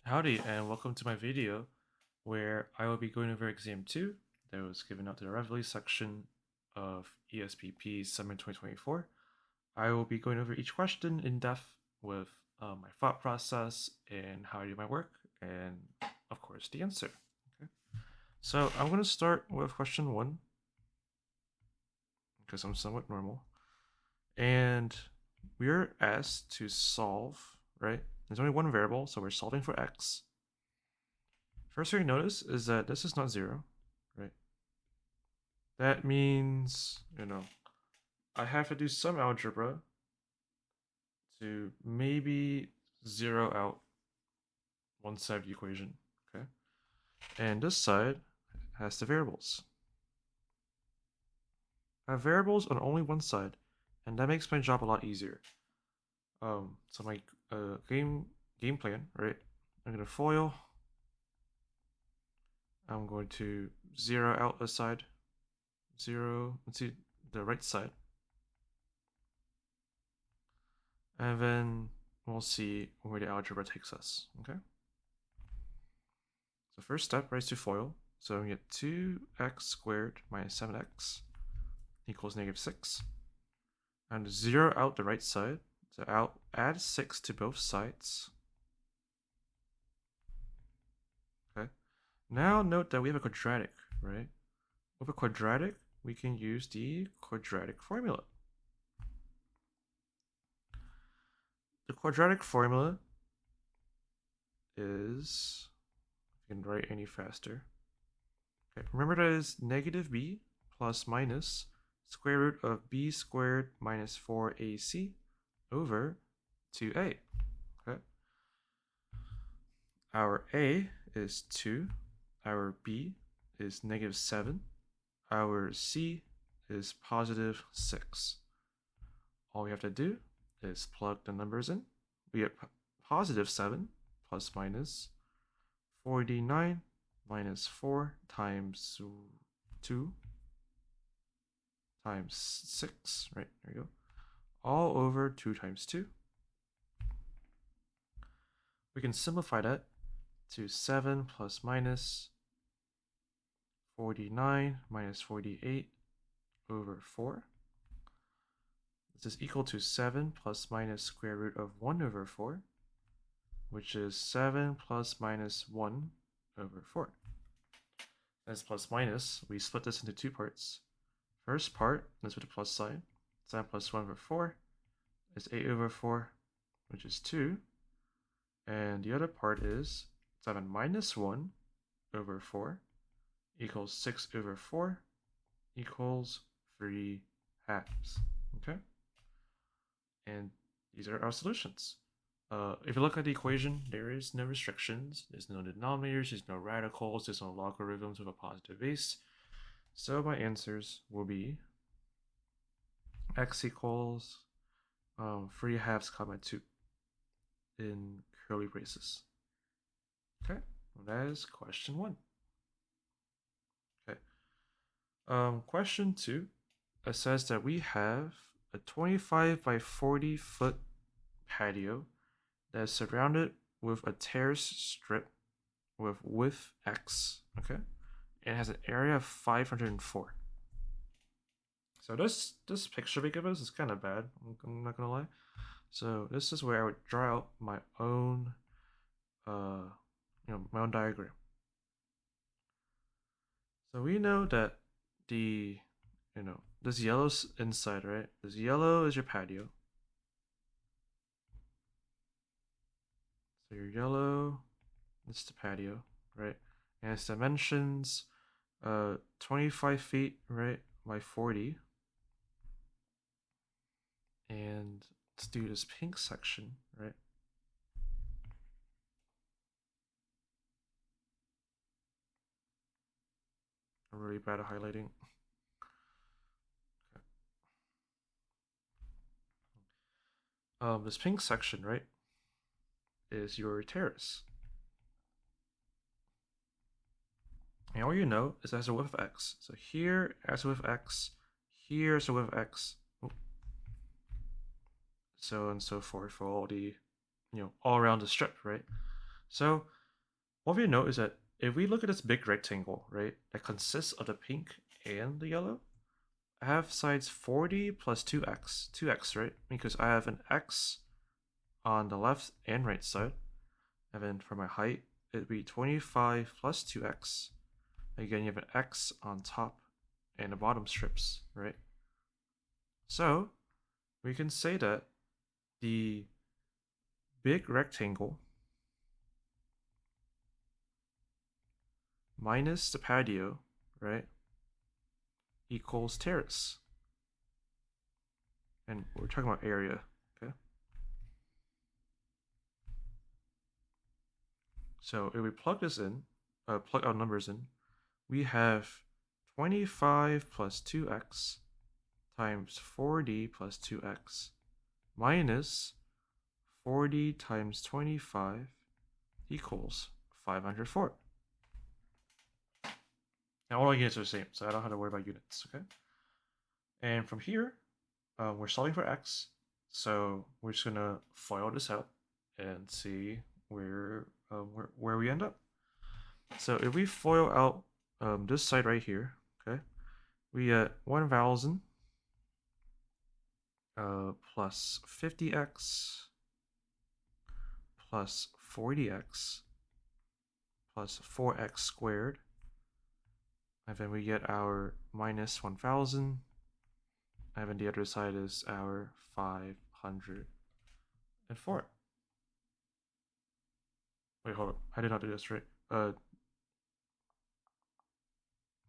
Howdy, and welcome to my video where I will be going over exam 2 that was given out to the Reveille section of ESBP Summer 2024. I will be going over each question in depth with my thought process and how I do my work, and of course the answer. Okay, so I'm going to start with question 1 because I'm somewhat normal, and we are asked to solve, right? There's only one variable, so we're solving for x. First thing you notice is that this is not 0, right? That means, I have to do some algebra to maybe zero out one side of the equation, okay? And this side has the variables. I have variables on only one side, and that makes my job a lot easier. So my game plan, right? I'm gonna FOIL. I'm going to zero out a side. Let's see, the right side. And then we'll see where the algebra takes us, okay? So first step, right, is to FOIL. So we get 2x squared minus 7x equals -6. And zero out the right side. So I'll add 6 to both sides. Okay. Now note that we have a quadratic, right? With a quadratic, we can use the quadratic formula. The quadratic formula is, if you can write any faster. Okay, remember that is -b plus minus square root of b squared minus 4ac over 2a. Okay. Our a is 2, our b is -7, our c is +6. All we have to do is plug the numbers in. We get +7 plus minus 49 minus 4 times 2 times 6, right, there you go, all over 2 times 2. We can simplify that to 7 plus minus 49 minus 48 over 4. This is equal to 7 plus minus square root of 1 over 4, which is 7 plus minus 1 over 4. As plus minus, we split this into two parts. First part is with the plus sign. 7 plus 1 over 4 is 8 over 4, which is 2. And the other part is 7 minus 1 over 4 equals 6 over 4 equals 3 halves. Okay? And these are our solutions. If you look at the equation, there is no restrictions. There's no denominators, there's no radicals, there's no logarithms with a positive base. So my answers will be x equals 3 halves comma 2 in curly braces. Okay, well, that is question 1. Okay, question 2, it says that we have a 25 by 40 foot patio that is surrounded with a terrace strip with width x, okay? And it has an area of 504. So this picture they give us is kind of bad, I'm not gonna lie. So this is where I would draw out my own, my own diagram. So we know that this yellow's inside, right? This yellow is your patio. So your yellow, this is the patio, right? And its dimensions, 25 feet, right, by 40. And let's do this pink section, right? I'm really bad at highlighting. Okay. This pink section, right, is your terrace. And all you know is it has a width of x. So here has a width of x, here's a width of x, so on and so forth for all the, all around the strip, right? So what we note is that if we look at this big rectangle, right, that consists of the pink and the yellow, I have sides 40 plus 2x, right? Because I have an x on the left and right side. And then for my height, it'd be 25 plus 2x. Again, you have an x on top and the bottom strips, right? So we can say that the big rectangle minus the patio, right, equals terrace. And we're talking about area, okay? So if we plug this in, plug our numbers in, we have 25 plus 2x times 40 plus 2x minus 40 times 25 equals 504. Now all our units are the same, so I don't have to worry about units, okay? And from here, we're solving for x, so we're just gonna FOIL this out and see where we end up. So if we FOIL out this side right here, okay, we get 1000 plus 50x plus 40x plus 4x squared, and then we get our minus 1000, and then the other side is our 504. Wait, hold up. I did not do this right.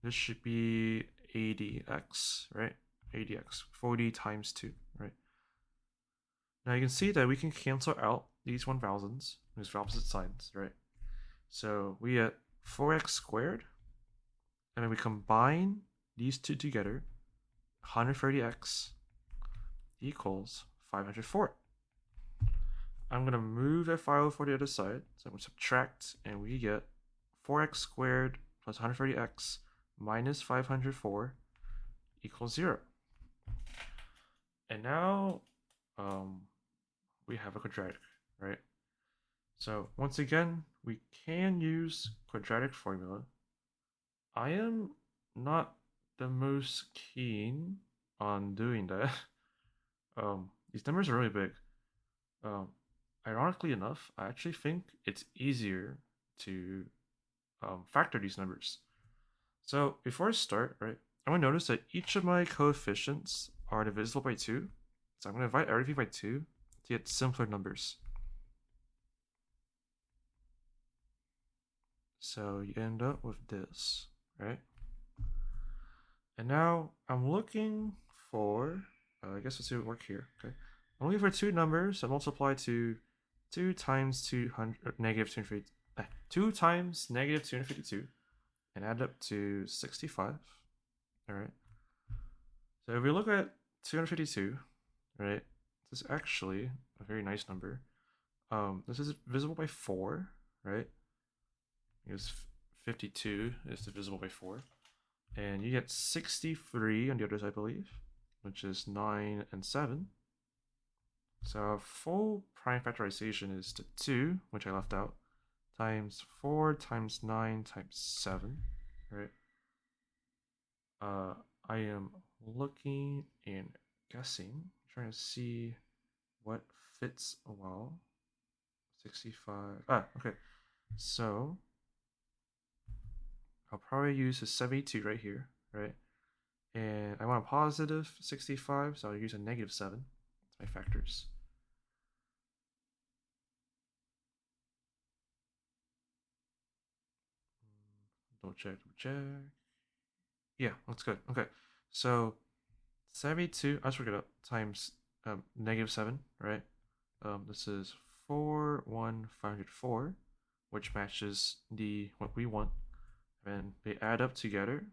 This should be 80x, right? 80x, 40 times 2, right? Now you can see that we can cancel out these 1000s, these for opposite sides, right? So we get 4x squared, and then we combine these two together, 130x equals 504. I'm going to move that 504 to the other side, so I'm going to subtract, and we get 4x squared plus 130x minus 504 equals 0. And now we have a quadratic, right? So once again, we can use quadratic formula. I am not the most keen on doing that. These numbers are really big. Ironically enough, I actually think it's easier to factor these numbers. So before I start, right, I'm going to notice that each of my coefficients are divisible by 2. So I'm going to divide everything by 2 to get simpler numbers. So you end up with this, right? And now I'm looking for, I guess let's do it work here, okay? I'm looking for two numbers that multiply to 2 times 200, negative 250, 2 times negative 252 and add up to 65, all right? So if we look at 252, right, this is actually a very nice number. This is divisible by 4, right? Because 52 is divisible by 4. And you get 63 on the others, I believe, which is 9 and 7. So our full prime factorization is the 2, which I left out, times 4 times 9 times 7, right? I am looking and guessing, trying to see what fits well. 65. Okay. So I'll probably use a 72 right here, right? And I want a positive 65, so I'll use a negative 7. That's my factors. Double check. Yeah, that's good. Okay, so 72, I just work it up, times negative 7, right? This is 41504, which matches what we want. And they add up together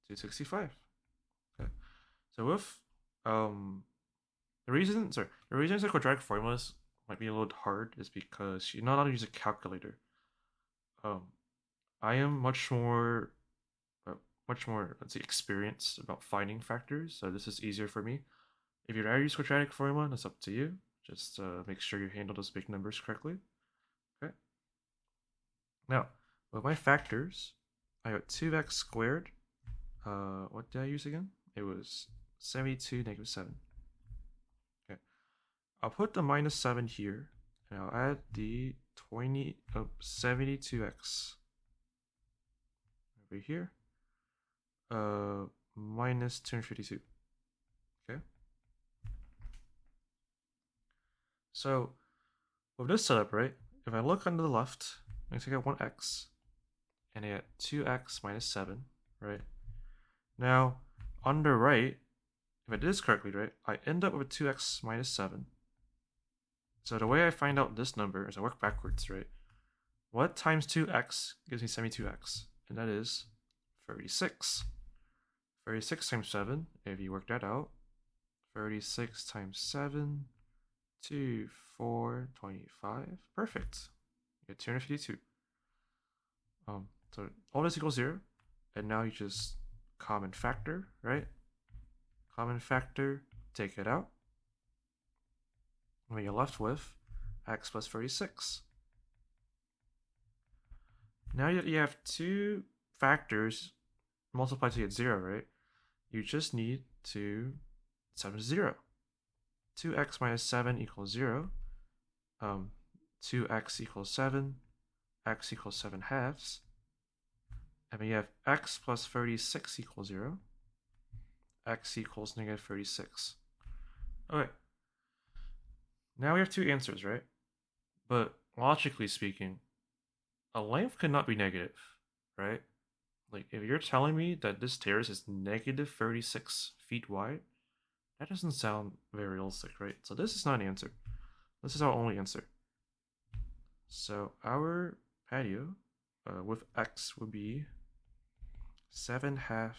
to 65. Okay, so with the reason the quadratic formulas might be a little hard is because you're not allowed to use a calculator. I am much more, let's say, experienced about finding factors, so this is easier for me. If you'd rather use quadratic formula, that's up to you. Just make sure you handle those big numbers correctly. Okay. Now, with my factors, I got 2x squared. What did I use again? It was 72 negative 7. Okay. I'll put the minus 7 here, and I'll add the 72x over here. Minus 252. Okay. So with this setup, right, if I look on the left, I'm going to take out 1x, and I get 2x minus 7, right? Now, on the right, if I did this correctly, right, I end up with 2x minus 7. So the way I find out this number is I work backwards, right? What times 2x gives me 72x? And that is 36. 36 times 7, if you work that out, 36 times 7, 2, 4, 25. Perfect. You get 252. So all this equals 0. And now you just common factor, right? Common factor, take it out. And you're left with x plus 36. Now that you have two factors multiplied to get 0, right? You just need to sum 0. 2x minus 7 equals 0. 2x equals 7. X equals 7 halves. And we have x plus 36 equals 0. X equals negative 36. Okay. Now we have two answers, right? But logically speaking, a length cannot be negative, right? Like, if you're telling me that this terrace is negative 36 feet wide, that doesn't sound very realistic, right? So this is not an answer. This is our only answer. So our patio with x would be 7.5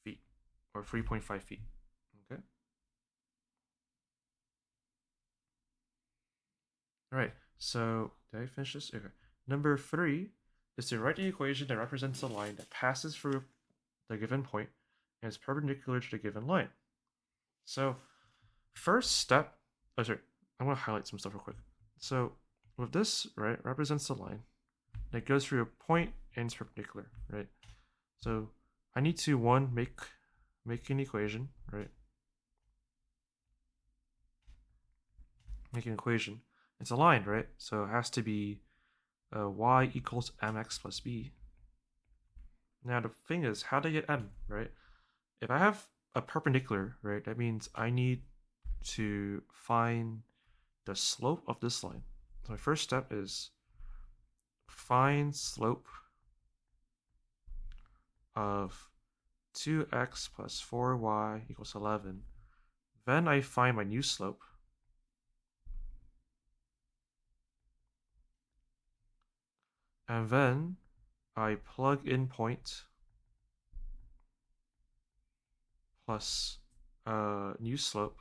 feet, or 3.5 feet. Okay. All right. So did I finish this? Okay. Number 3 is to write the equation that represents a line that passes through the given point and is perpendicular to the given line. So first step, I'm going to highlight some stuff real quick. So with this, right, represents the line that goes through a point and it's perpendicular, right? So I need to, one, make an equation, right? Make an equation. It's a line, right? So it has to be y equals mx plus b. Now the thing is, how do I get m, right? If I have a perpendicular, right, that means I need to find the slope of this line. So my first step is find slope of 2x plus 4y equals 11. Then I find my new slope. And then I plug in point plus new slope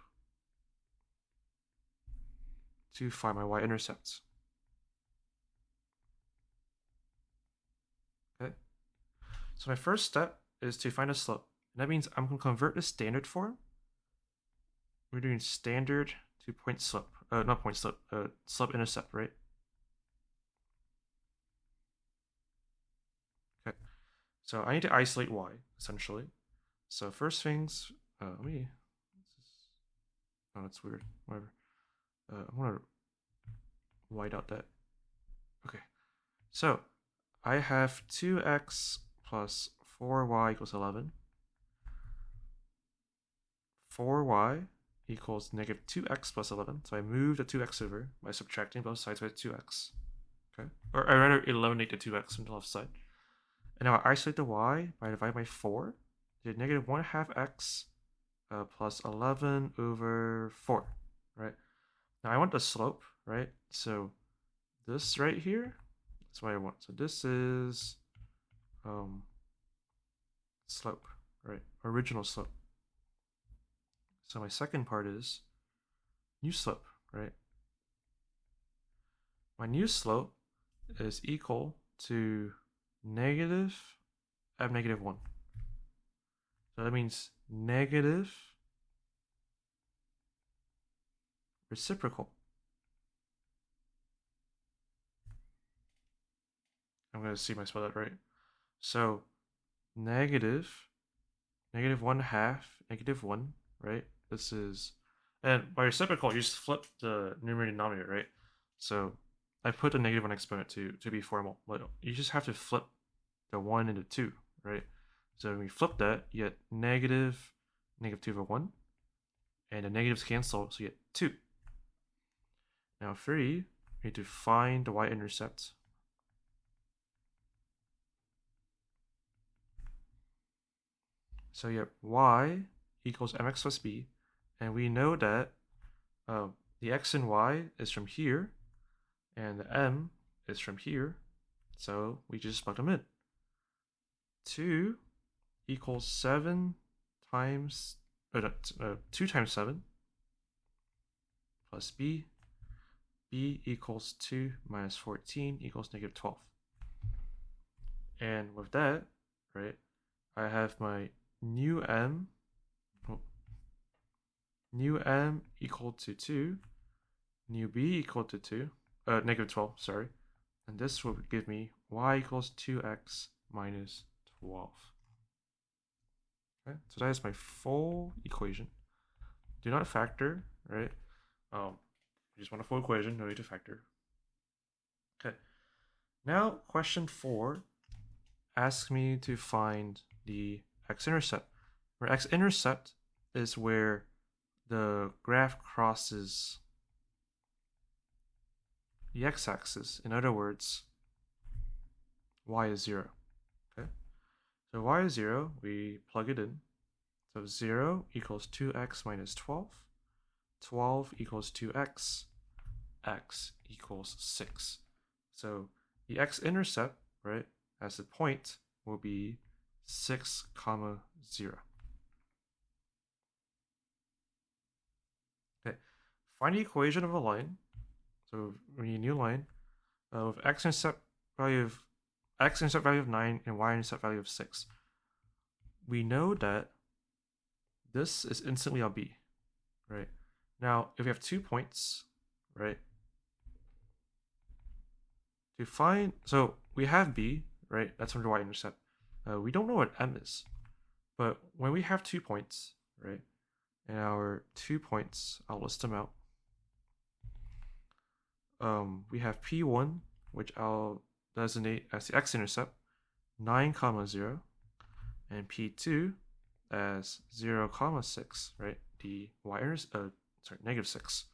to find my y-intercept. Okay. So my first step is to find a slope. And that means I'm going to convert the standard form. We're doing standard to point slope. Not point slope, slope intercept, right? Okay. So I need to isolate y, essentially. So first things, let me, oh, that's weird, whatever. I want to white out that. Okay. So I have 2x plus 4y equals 11. 4y equals negative 2x plus 11. So I move the 2x over by subtracting both sides by 2x. Okay. Or I rather eliminate the 2x from the left side. And now I isolate the y by dividing by 4. Did negative 1/2 x plus 11 over 4, right? Now I want the slope, right? So this right here, that's what I want. So this is slope, right? Original slope. So my second part is new slope, right? My new slope is equal to negative f negative 1. So that means negative reciprocal. going to see if I spell that right. So negative 1/2, -1, right? This is, and by reciprocal, you just flip the numerator denominator, right? So I put the -1 exponent to be formal, but you just have to flip the 1 into 2, right? So when we flip that, you get negative 2/1, and the negatives cancel, so you get 2. Now 3, we need to find the y-intercept. So you have y equals mx plus b, and we know that the x and y is from here, and the m is from here, so we just plug them in. 2 equals 7 times, 2 times 7 plus b. B equals 2 minus 14 equals -12. And with that, right, I have my new m equal to 2, new b equal to 2, -12, sorry. And this will give me y equals 2x minus 12. Okay, so that is my full equation. Do not factor, right? You just want a full equation, no need to factor. Okay. Now, question 4 asks me to find the x-intercept. Where x-intercept is where the graph crosses the x-axis. In other words, y is 0. Okay. So y is 0, we plug it in. So 0 equals 2x minus 12. 12 equals 2x. X equals 6. So the x-intercept, right, as the point will be 6, 0. Okay, find the equation of a line. So we need a new line with x-intercept value of 9 and y-intercept value of 6. We know that this is instantly on B, right? Now, if we have 2 points, right, to find, so we have B, right, that's under y-intercept. We don't know what M is, but when we have 2 points, right, and our 2 points, I'll list them out. We have P1, which I'll designate as the x-intercept, 9, 0, and P2 as 0, 6, right, the y-intercept, -6.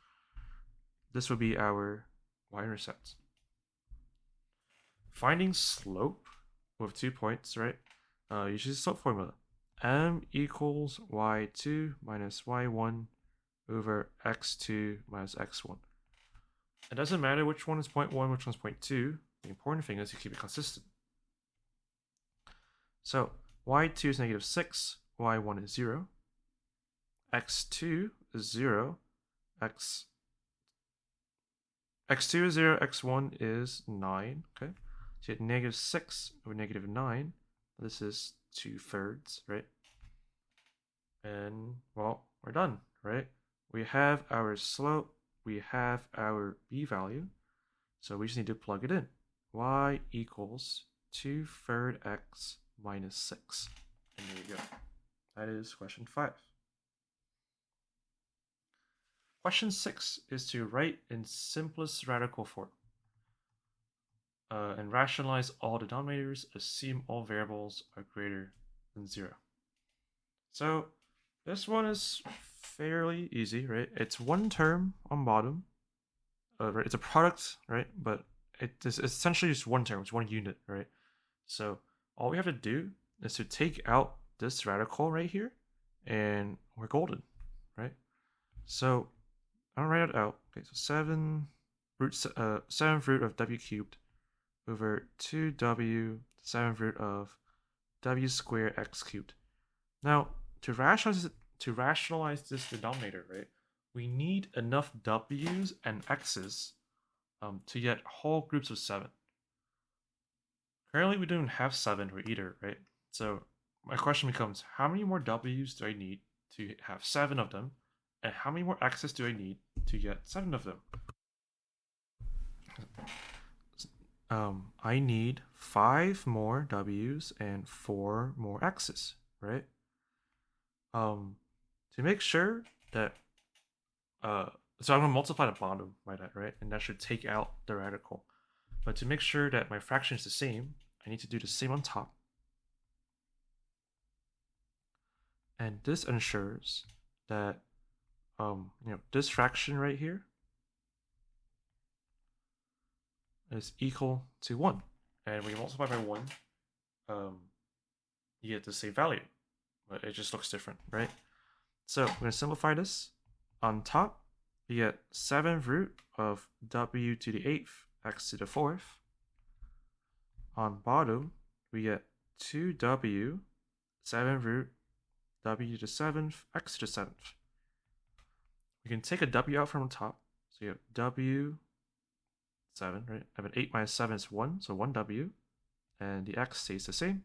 This would be our y-intercept. Finding slope with 2 points, right? Use the slope formula. M equals y2 minus y1 over x2 minus x1. It doesn't matter which one is 0.1, which one is 0.2. The important thing is you keep it consistent. So y2 is -6, y1 is 0, x2 is 0, x2 is 0, x1 is 9, okay? So you get -6 over -9. This is 2/3, right? And, well, we're done, right? We have our slope, we have our b value, so we just need to plug it in. Y equals 2/3 x minus 6. And there you go. That is question 5. Question 6 is to write in simplest radical form and rationalize all denominators, assume all variables are greater than 0. So this one is fairly easy, right? It's one term on bottom, right? It's a product, right? But it's essentially just one term, it's one unit, right? So all we have to do is to take out this radical right here, and we're golden, right? So I'll write it out. Okay, so 7 root of w cubed over 2w 7th root of w squared x cubed. Now, to rationalize this denominator, right, we need enough w's and x's to get whole groups of 7. Currently, we don't have 7 for either, right? So my question becomes, how many more w's do I need to have 7 of them? And how many more x's do I need to get 7 of them? I need 5 more w's and 4 more x's, right? To make sure that so I'm gonna multiply the bottom by that, right? And that should take out the radical. But to make sure that my fraction is the same, I need to do the same on top. And this ensures that this fraction right here is equal to 1. And when you multiply by 1, you get the same value. But it just looks different, right? So we're going to simplify this. On top, we get 7th root of w to the 8th, x to the 4th. On bottom, we get 2w, 7th root, w to the 7th, x to the 7th. We can take a w out from the top. So you have w 7, right? I have an 8 minus 7 is 1, so 1w. And the x stays the same.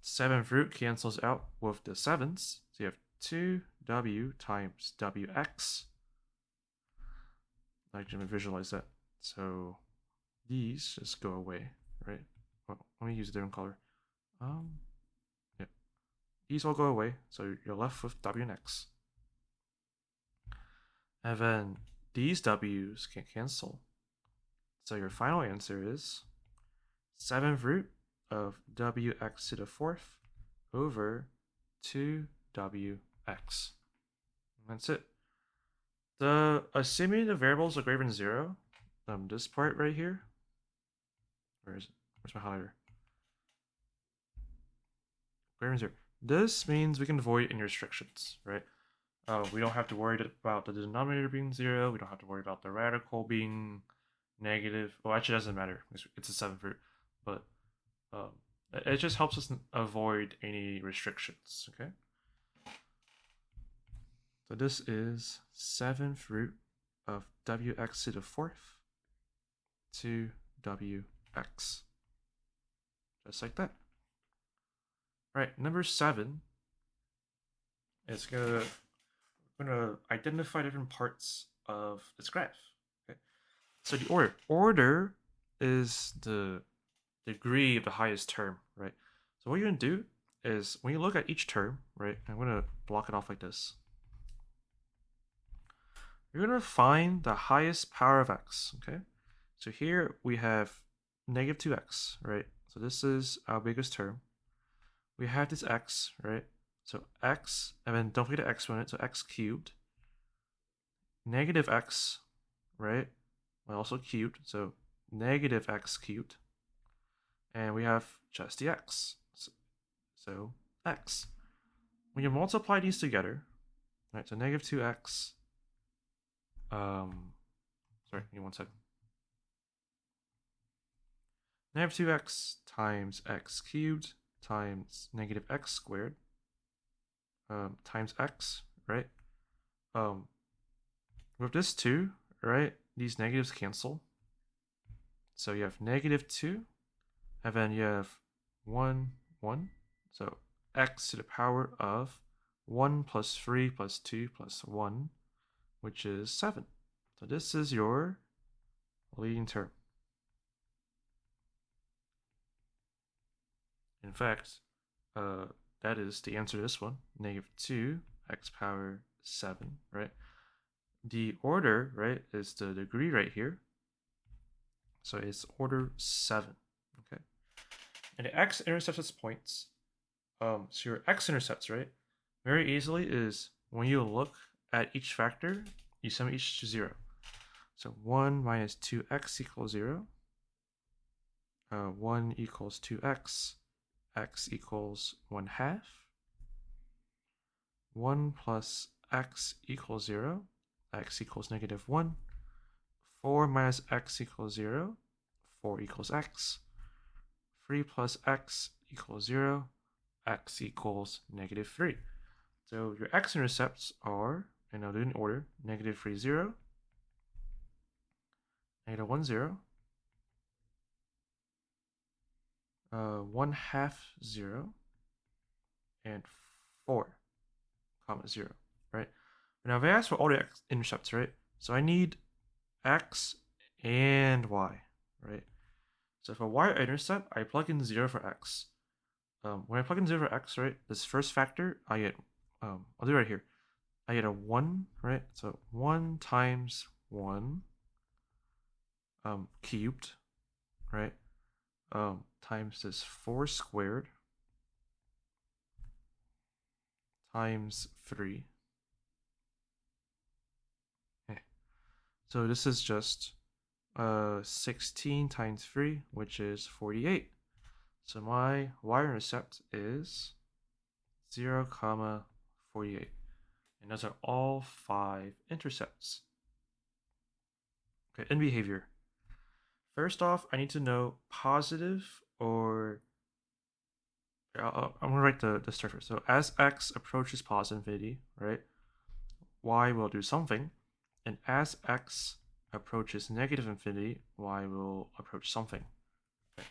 7th root cancels out with the 7s. So you have 2w times wx. I can visualize that. So these just go away, right? Well, let me use a different color. Yeah. These all go away, so you're left with w and x. And then these w's can cancel. So your final answer is 7th root of wx to the 4th over 2wx. That's it. Assuming the variables are greater than 0, this part right here, where is it? Where's my highlighter? Greater than 0. This means we can avoid any restrictions, right? We don't have to worry about the denominator being 0. We don't have to worry about the radical being negative. Well, actually, it doesn't matter. It's a 7th root, but it just helps us avoid any restrictions. Okay. So this is 7th root of wx to the 4th to wx. Just like that. All right, number 7 is we're gonna identify different parts of this graph. Okay. So the order is the degree of the highest term, right? So what you're gonna do is when you look at each term, right? I'm gonna block it off like this. You're gonna find the highest power of x, okay? So here we have negative 2x, right? So this is our biggest term. We have this x, right? So x, and then don't forget the exponent, so x cubed. Negative x, right? Well, also cubed, so negative x cubed. And we have just the x, so x. When you multiply these together, right? So negative 2x. Sorry, give me 1 second. Negative 2x times x cubed times negative x squared times x, right? With this 2, right, these negatives cancel. So you have negative 2, and then you have 1, 1. So x to the power of 1 plus 3 plus 2 plus 1, which is 7. So this is your leading term. In fact, that is the answer to this one, negative 2 x power 7, right? The order, right, is the degree right here. So it's order 7, okay? And the x-intercepts its points. So your x-intercepts, right, very easily is when you look at each factor, you sum each to 0. So 1 minus 2x equals 0. 1 equals 2x. X equals 1/2. 1 plus x equals 0. X equals negative 1. 4 minus x equals 0. 4 equals x. 3 plus x equals 0. X equals negative 3. So your x-intercepts are, and I'll do it in order, negative 3, 0. Negative 1, 0. 1/2, 0. And 4, 0, right? Now they asked for all the x-intercepts, right? So I need x and y. right? So for y-intercept, I plug in 0 for x. When I plug in 0 for x, right, this first factor, I get, I'll do it right here. I get a 1, right? So 1 times 1 cubed, right? Times this 4 squared times 3. Okay. So this is just 16 times 3, which is 48. So my y-intercept is 0, 48. And those are all 5 intercepts. Okay, in behavior. First off, I need to know positive or... I'm going to write the start first. So as x approaches positive infinity, right, y will do something. And as x approaches negative infinity, y will approach something. Okay.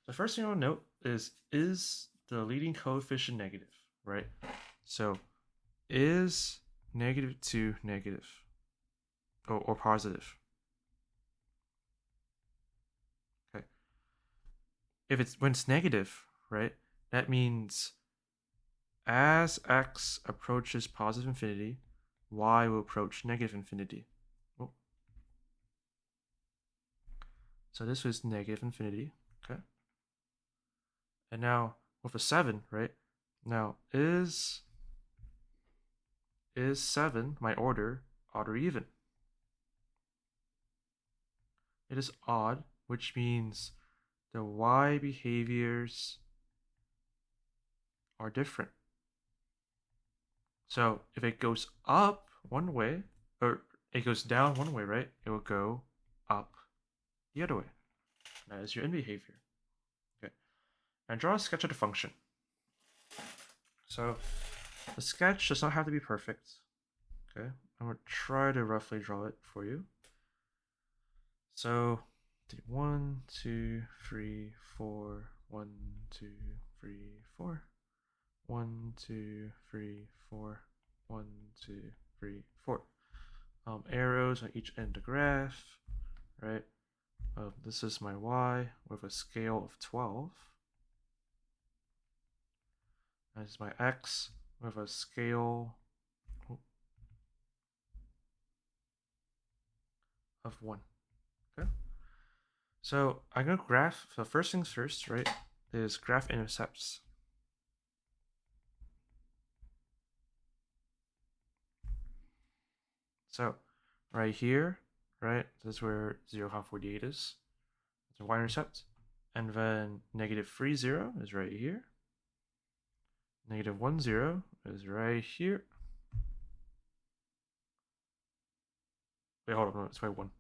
The first thing I want to note is the leading coefficient negative, right? So is negative 2 negative or positive? Okay. When it's negative, right, that means as x approaches positive infinity, y will approach negative infinity. Oh. So this was negative infinity, okay? And now with a 7, right? Now is 7 my order odd or even? It is odd, which means the y behaviors are different. So if it goes up one way, or it goes down one way, right? It will go up the other way. That is your in behavior. Okay. And draw a sketch of the function. So the sketch does not have to be perfect. Okay. I'm going to try to roughly draw it for you. So 1, 2, 3, 4, 1, 2, 3, 4. 1, 2, 3, 4. 1, 2, 3, 4. Arrows on each end of the graph, right? This is my y with a scale of 12. This is my x with a scale of 1. Okay. So I'm going to graph. So first things first, right, is graph intercepts. So right here, right, this is where 0, 48 is. It's a y-intercept. And then negative 3, 0 is right here. Negative 1, 0 is right here. Wait, hold on, no, it's my 1.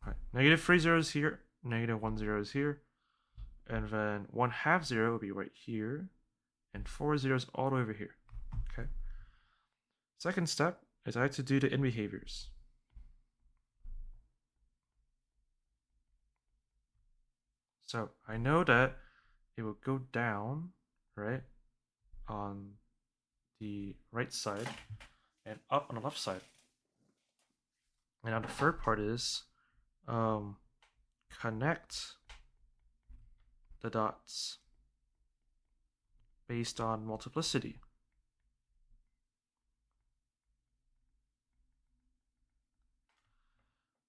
Right. Negative 3, 0 is here. Negative 1, 0 is here. And then 1/2 0 will be right here. And 4 zeros all the way over here. Okay. Second step is I have to do the in behaviors. So I know that it will go down, right, on the right side and up on the left side. And now the third part is connect the dots based on multiplicity.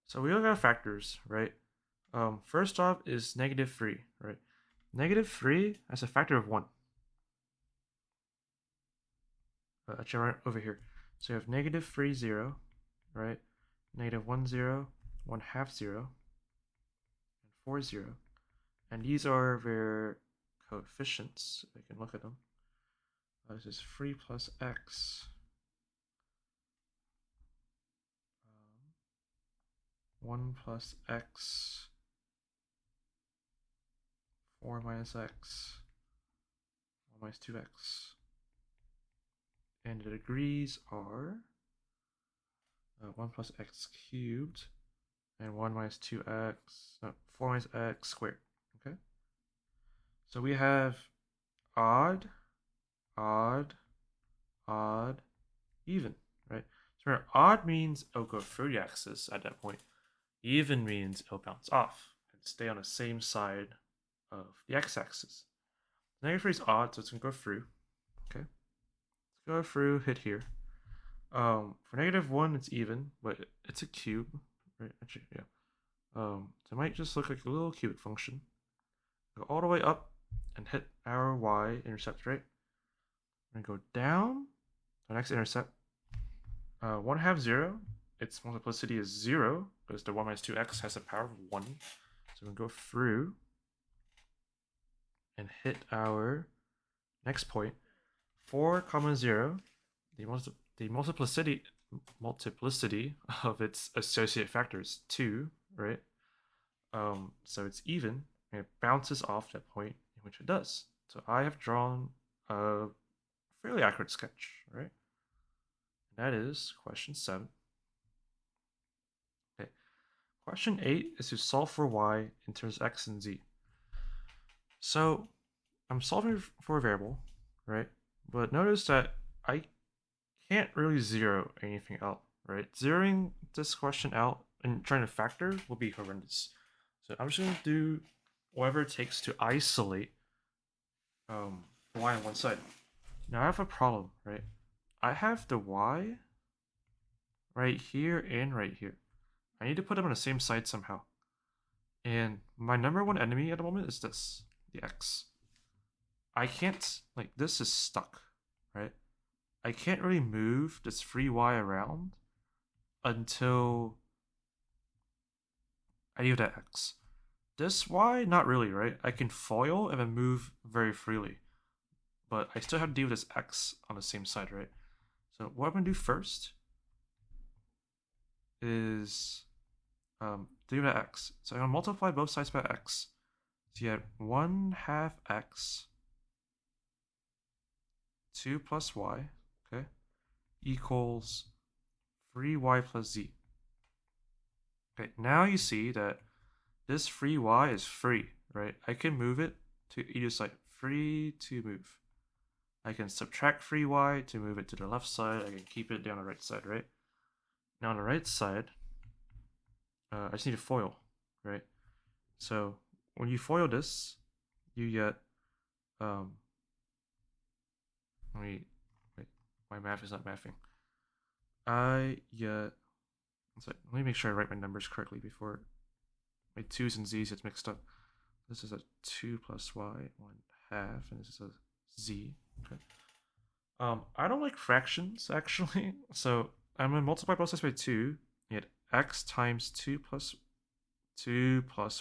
So we look at factors, right? First off is negative 3, right? Negative 3 as a factor of 1. Actually, right over here. So you have negative 3, 0, right? Negative 1, 0, 1/2 0, and 4, 0. And these are their coefficients. I can look at them. This is 3 plus x. 1 plus x. 4 minus x. 1 minus 2x. And the degrees are 1 plus x cubed and 1 minus 2x, no, 4 minus x squared. Okay. So we have odd, odd, odd, even, right? So odd means it'll go through the axis at that point. Even means it'll bounce off. stay on the same side of the x-axis. Negative 3 is odd, so it's going to go through. Okay, let's go through, hit here. For negative 1, it's even, but it's a cube, right? Actually, yeah. So it might just look like a little cubic function. Go all the way up and hit our y-intercept, right? We're going to go down the next intercept. 1 half 0, its multiplicity is 0, because the 1 minus 2x has a power of 1. So we're going to go through and hit our next point. 4 comma 0, the multiplicity of its associate factor is 2, right? So it's even, and it bounces off that point in which it does. So I have drawn a fairly accurate sketch, right? And that is question 7. Okay. Question 8 is to solve for y in terms of x and z. So I'm solving for a variable, right? But notice that I can't really zero anything out, right? Zeroing this question out and trying to factor will be horrendous. So I'm just going to do whatever it takes to isolate y on one side. Now I have a problem, right? I have the y right here and right here. I need to put them on the same side somehow. And my number one enemy at the moment is this, the x. I can't, like, this is stuck, right? I can't really move this free y around until I deal with that x. This y, not really, right? I can foil and then move very freely. But I still have to deal with this x on the same side, right? So what I'm going to do first is deal with that x. So I'm going to multiply both sides by x. So you have 1 half x 2 plus y, okay, equals 3y plus z. Okay, now you see that this free y is free, right? I can move it to either side, free to move. I can subtract free y to move it to the left side. I can keep it down the right side, right? Now on the right side, I just need to foil, right? So when you foil this, you get, wait, my math is not mathing. I get, let me make sure I write my numbers correctly before my 2's and z's gets mixed up. This is a 2 plus y, 1 half, and this is a z. Okay. I don't like fractions actually, so I'm gonna multiply both sides by 2. You get x times 2 plus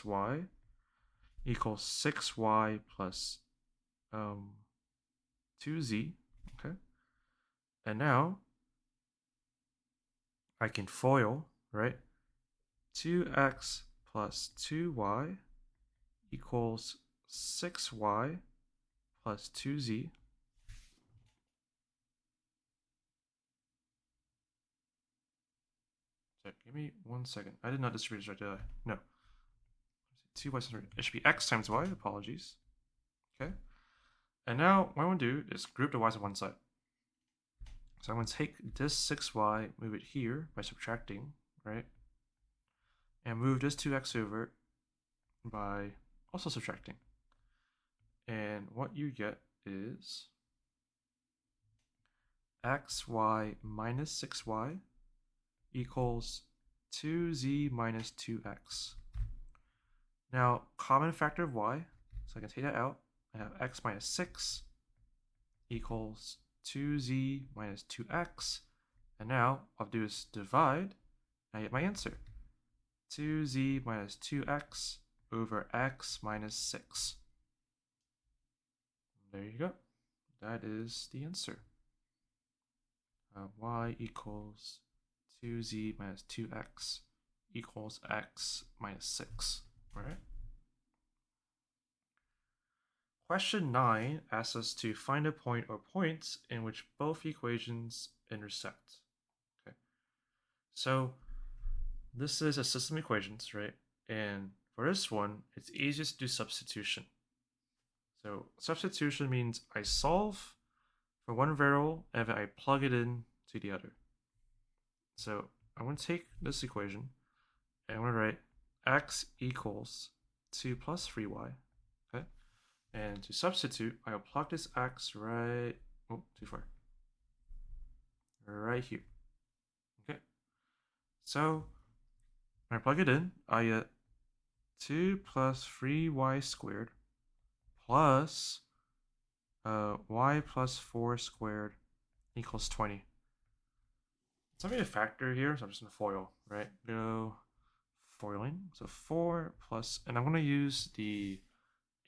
y equals 6y plus 2z. Okay. And now I can FOIL, right? 2x plus 2y equals 6y plus 2z. So give me 1 second. I did not distribute this right, did I? No. 2y, it should be x times y, apologies. Okay. And now what I want to do is group the y's on one side. So I'm going to take this 6y, move it here by subtracting, right? And move this 2x over by also subtracting. And what you get is xy minus 6y equals 2z minus 2x. Now, common factor of y, so I can take that out. I have x minus 6 equals 2z minus 2x. And now I'll do is divide, and I get my answer. 2z minus 2x over x minus 6. There you go. That is the answer. Y equals 2z minus 2x equals x minus 6. All right. Question 9 asks us to find a point or points in which both equations intersect. Okay. So this is a system of equations, right? And for this one, it's easiest to do substitution. So substitution means I solve for one variable and then I plug it in to the other. So I'm going to take this equation and I'm going to write x equals 2 plus 3y. Okay. And to substitute, I'll plug this x right, oh, too far. Right here. Okay. So when I plug it in, I get 2 plus 3y squared plus y plus 4 squared equals 20. So I'm going to factor here, so I'm just going to FOIL, right? Go foiling. So 4 plus, and I'm going to use the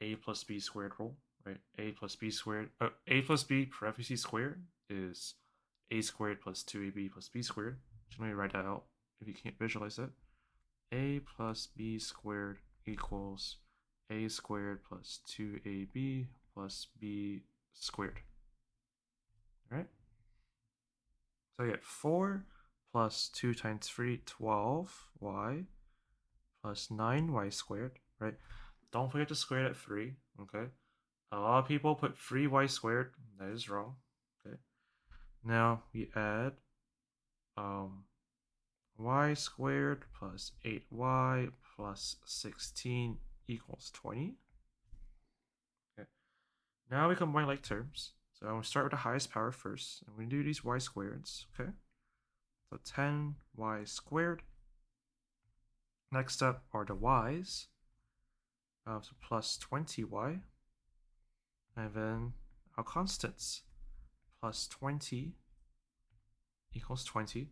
a plus b squared rule, right? A plus b squared, a plus b parentheses squared is a squared plus 2ab plus b squared. So let me write that out if you can't visualize it. A plus b squared equals a squared plus 2ab plus b squared. All right? So I get 4 plus 2 times 3, 12y plus 9y squared, right? Don't forget to square at 3, okay? A lot of people put 3y squared. That is wrong, okay? Now we add y squared plus 8y plus 16 equals 20. Okay. Now we combine like terms. So I'm going to start with the highest power first. I'm going to do these y squareds, okay? So 10y squared. Next up are the y's. So plus 20y. And then our constants. Plus 20 equals 20.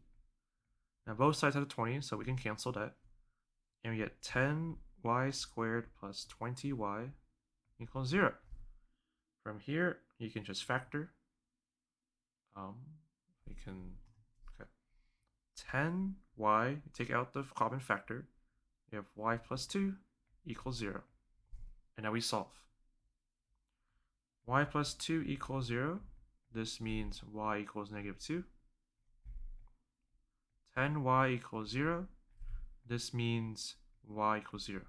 Now both sides have 20, so we can cancel that. And we get 10y squared plus 20y equals 0. From here, you can just factor. We can, okay. 10y, take out the common factor. We have y plus 2 equals 0. And now we solve. Y plus 2 equals 0. This means y equals negative 2. 10y equals 0. This means y equals 0.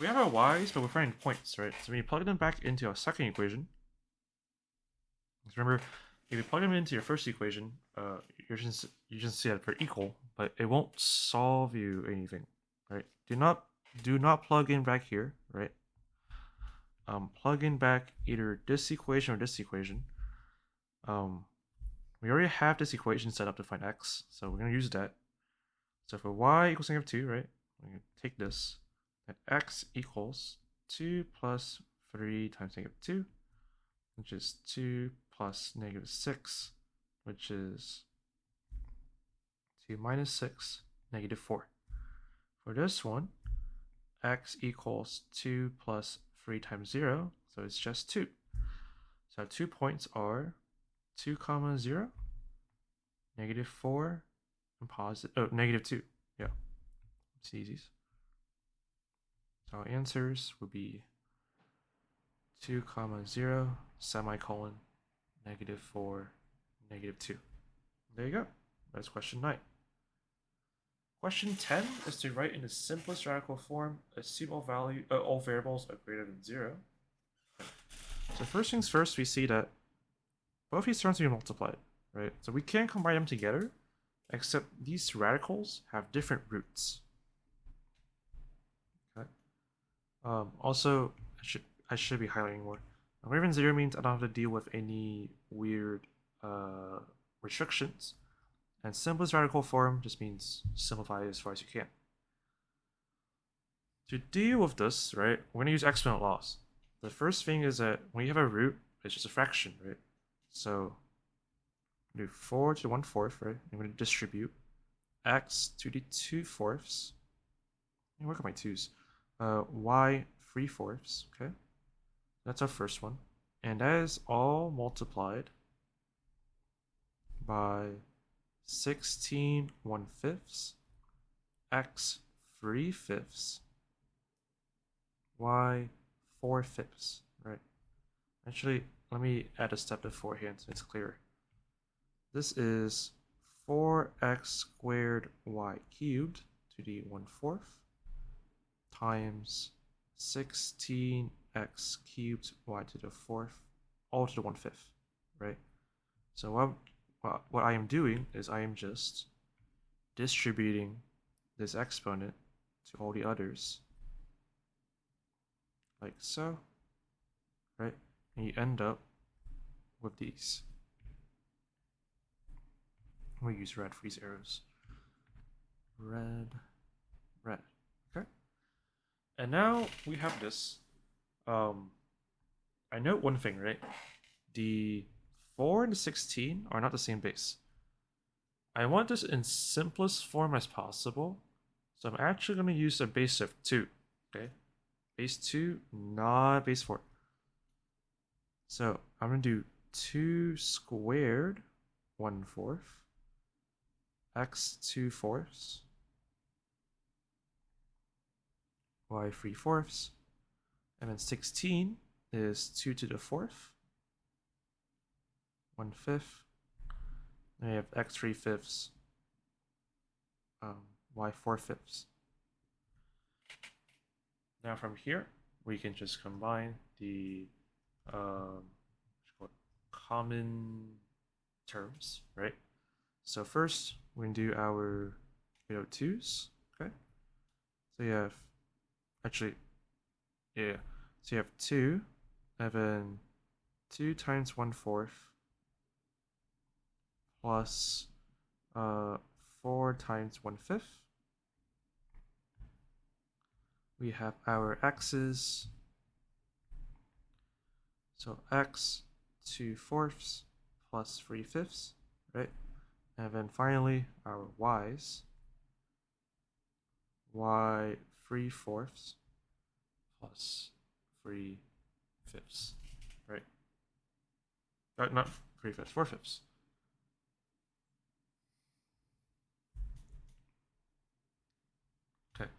We have our y's, but we're finding points, right? So when you plug them back into our second equation, remember, if you plug them into your first equation, you just see that they're equal, but it won't solve you anything, right? Do not plug in back here, right? Plug in back either this equation or this equation. We already have this equation set up to find x, so we're going to use that. So for y equals negative 2, right, we're going to take this, and x equals 2 plus 3 times negative 2, which is 2 plus negative 6, which is 2 minus 6, negative 4. For this one, x equals 2 plus 3 times 0, so it's just 2. So our 2 points are 2 comma 0, negative 4, and positive, negative 2. Yeah, it's easy. So our answers would be 2 comma 0, semicolon, negative 4, negative 2. There you go. That's question 9. Question 10 is to write in the simplest radical form, assume all variables are greater than 0. So first things first, we see that both these terms will be multiplied, right? So we can't combine them together, except these radicals have different roots. Okay. Also, I should be highlighting more. Greater than 0 means I don't have to deal with any weird restrictions. And simplest radical form just means simplify as far as you can. To deal with this, right, we're going to use exponent laws. The first thing is that when you have a root, it's just a fraction, right? So do 4 to the 1/4, right? I'm going to distribute x to the 2/4. Let me work on my 2's. Y 3/4, okay? That's our first one. And that is all multiplied by 16 1/5, x 3/5, y 4/5, right? Actually, let me add a step beforehand so it's clearer. This is 4x squared y cubed to the 1/4 times 16x cubed y to the 4th, all to the 1/5, right? So what I am doing is I am just distributing this exponent to all the others like so, right? And you end up with these. We'll use red for these arrows. Red, red. Okay. And now we have this. I note one thing, right? The 4 and the 16 are not the same base. I want this in simplest form as possible. So I'm actually going to use a base of 2. Okay. Base 2, not base 4. So I'm going to do 2 squared 1/4 x 2/4 y 3/4, and then 16 is 2 to the 4th 1/5, and you have x 3/5 y 4/5. Now from here we can just combine the common terms, right? So first we're gonna do our 802s. Okay, so you have actually, yeah, so you have 2, and then 2 times 1/4 plus 4 times 1/5. We have our x's, so x 2/4 plus 3/5, right? And then finally our y's, y 3/4 plus 3/5, right? Not 3/5, 4/5. Okay.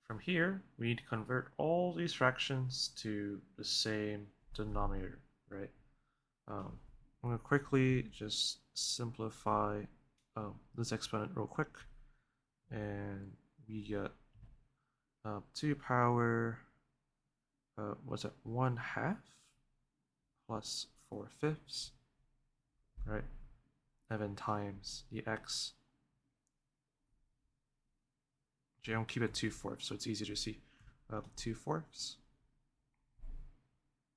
From here, we need to convert all these fractions to the same denominator, right? I'm going to quickly just simplify this exponent real quick, and we get 2 power, what's it, 1/2 plus 4/5, right? And then times the x. Actually, I don't keep it 2/4, so it's easy to see. 2/4,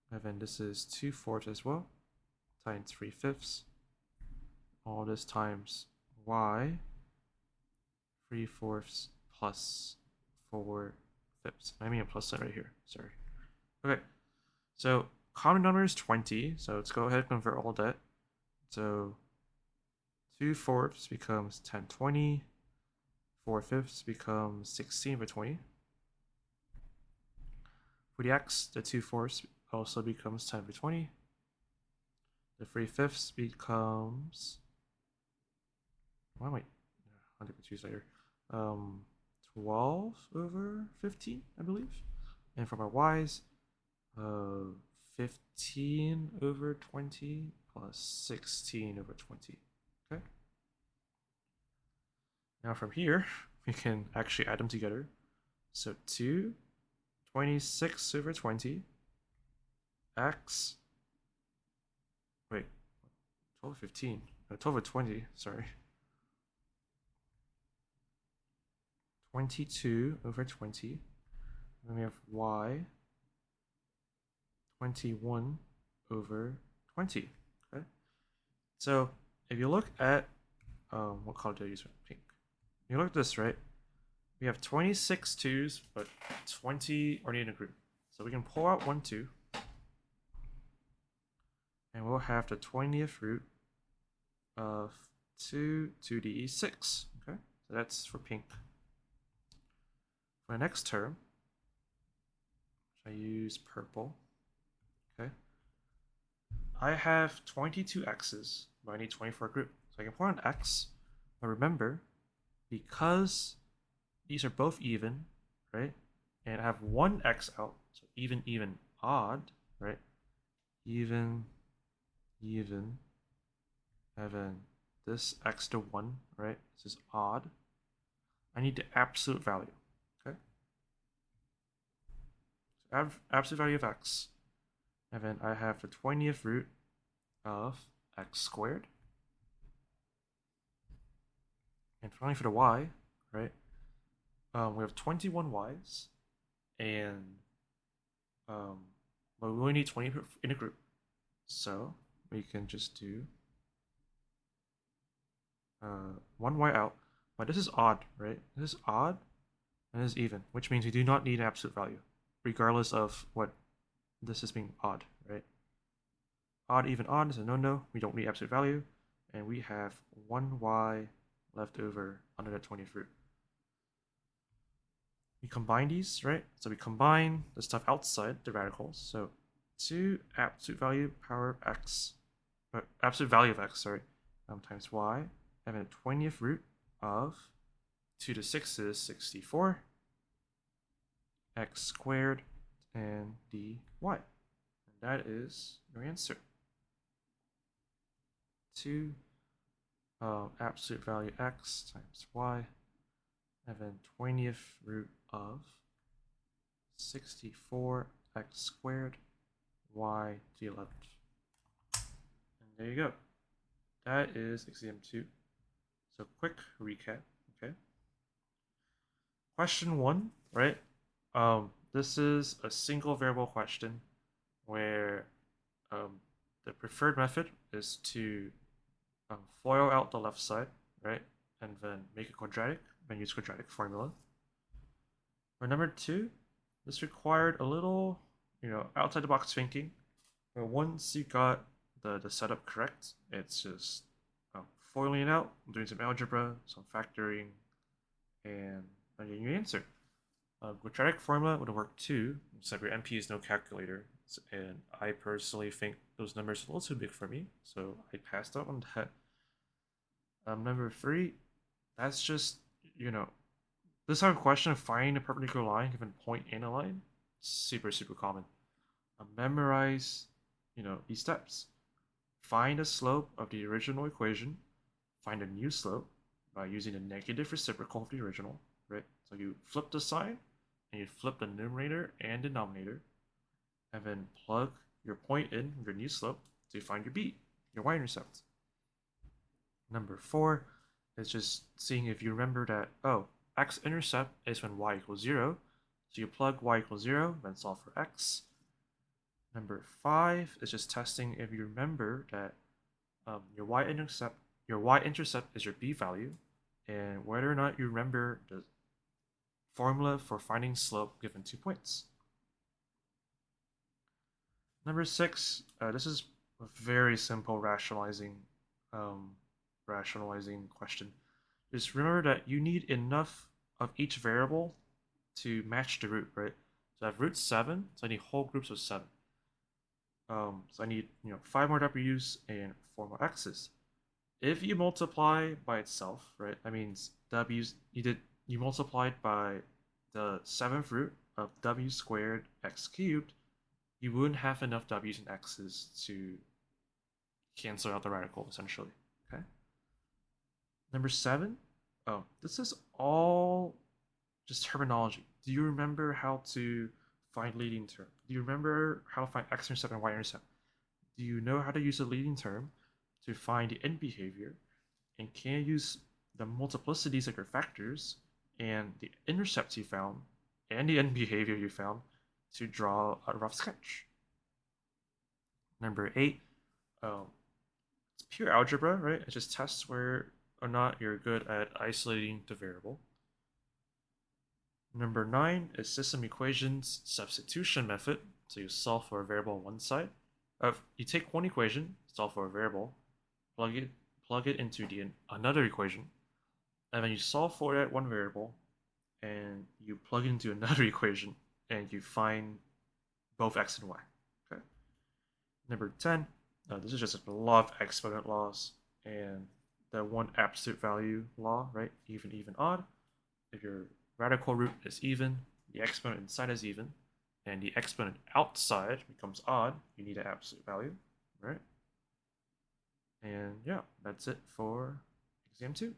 and then this is 2/4 as well, times 3/5. All this times y 3/4 plus 4/5. I mean a plus sign right here. Sorry. Okay. So common number is 20. So let's go ahead and convert all that. So 2/4 becomes 10/20. 4/5 becomes 16/20. For the x, the 2/4 also becomes 10/20. The 3/5 becomes, why am I, I'll get confused later. 12/15, I believe. And for my y's, 15/20 plus 16/20. Okay. Now from here, we can actually add them together. So 2, 26/20, x, wait, 12/15, 12/20, sorry. 22/20, and then we have y 21/20. Okay, so if you look at what color did I use? Pink. You look at this, right? We have 26 2's, but 20 already in a group. So we can pull out 1 2, and we'll have the 20th root of 2 to the 6. Okay, so that's for pink. For the next term, I use purple. Okay, I have 22 x's, but I need 24 group. So I can put an x, but remember, because these are both even, right? And I have one x out, so even, even, odd, right? Even, even, and then this x to 1, right? This is odd. I need the absolute value, okay? So absolute value of x, and then I have the 20th root of x squared. And finally for the y, right? We have 21 y's, and but we only need 20 in a group. So we can just do 1y out. But this is odd, right? This is odd and this is even, which means we do not need an absolute value, regardless of what this is being odd, right? Odd, even, odd is a no-no. We don't need absolute value. And we have 1y left over under the 20th root. We combine these, right? So we combine the stuff outside the radicals. So 2 absolute value power of x, absolute value of x, sorry, times y, having a 20th root of 2 to 6 is 64, x squared, and dy. And that is your answer. 2 absolute value x times y, having 20th root of 64 x squared y to the 11th. And there you go. That is exam 2. So quick recap, okay? Question 1, right? This is a single variable question where the preferred method is to FOIL out the left side, right? And then make it quadratic, and use quadratic formula. For number 2, this required a little, outside the box thinking. But once you got the setup correct, it's just foiling it out, doing some algebra, some factoring, and getting your answer. Quadratic formula would work too, except your MP is no calculator, and I personally think those numbers are a little too big for me, so I passed out on that. Number 3, that's just, this type of question of finding a perpendicular line given point in a line, super common. Memorize, these steps. Find the slope of the original equation. Find a new slope by using the negative reciprocal of the original, right? So you flip the sign, and you flip the numerator and denominator, and then plug your point in your new slope to find your b, your y-intercept. Number 4 is just seeing if you remember that, x-intercept is when y equals 0, so you plug y equals 0, then solve for x. Number 5 is just testing if you remember that your y-intercept is your b value, and whether or not you remember the formula for finding slope given 2 points. Number 6, this is a very simple rationalizing question. Just remember that you need enough of each variable to match the root, right? So I have root 7, so I need whole groups of 7. So I need 5 more w's and 4 more x's. If you multiply by itself, right, that means w's you multiplied by the 7th root of w squared x cubed, you wouldn't have enough w's and x's to cancel out the radical, essentially. Okay. Number 7, this is all just terminology. Do you remember how to find leading term? Do you remember how to find x-intercept and y-intercept? Do you know how to use a leading term to find the end behavior? And can you use the multiplicities of your factors and the intercepts you found and the end behavior you found to draw a rough sketch? Number 8, it's pure algebra, right? It just tests whether or not you're good at isolating the variable. Number 9 is system equations substitution method. So you solve for a variable on one side. You take one equation, solve for a variable, plug it into another equation, and then you solve for that one variable, and you plug it into another equation, and you find both x and y. Okay. Number 10, this is just a law of exponent laws, and the one absolute value law, right? Even, odd. If your radical root is even, the exponent inside is even, and the exponent outside becomes odd, you need an absolute value, right? And yeah, that's it for exam 2.